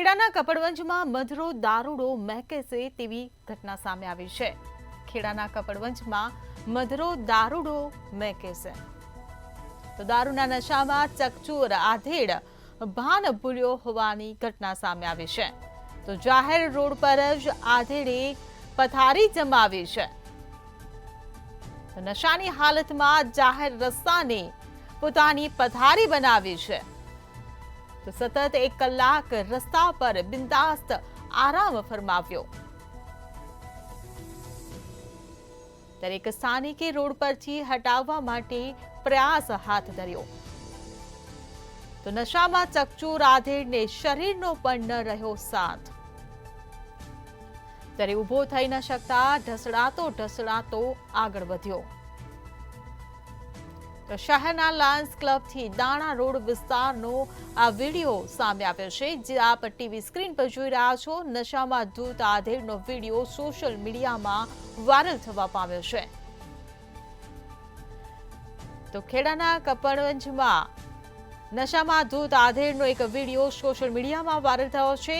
ખેડાના કપડવંજમાં મધરો દારૂડો મહેકે તેવી ઘટના સામે આવી છે। ખેડાના કપડવંજમાં મધરો દારૂડો મહેકે તો દારૂના નશામાં ચકચોર આધેડ ભાન ભૂલ્યો હોવાની ઘટના સામે આવી છે। તો જાહેર રોડ પર જ આધેડે પથારી જમાવી છે। તો નશાની હાલતમાં જાહેર રસ્તાને પોતાની પથારી બનાવી છે। તો સતત 1 કલાક રસ્તા પર બિંદાસ્ત આરામ ફરમાવ્યો। ત્યારે એક સ્થાનિકે રોડ પરથી હટાવવા માટે પ્રયાસ હાથ ધર્યો। તો નશામાં ચકચોર આધેડને શરીરનો પણ ન રહ્યો સાથ। ત્યારે ઊભો થઈ ન શકતા ઢસડાતો આગળ વધ્યો। તો શહેરના લાયન્સ ક્લબથી દાણા રોડ વિસ્તારનો આ વિડીયો સામે આવ્યો છે, જે આપ ટીવી સ્ક્રીન પર જોઈ રહ્યા છો। નશામાં ધૂત આધેડનો વિડીયો સોશિયલ મીડિયામાં વાયરલ થવા પામ્યો છે। તો ખેડાના કપડવંજમાં નશામાં ધૂત આધેડનો એક વિડીયો સોશિયલ મીડિયામાં વાયરલ થયો છે।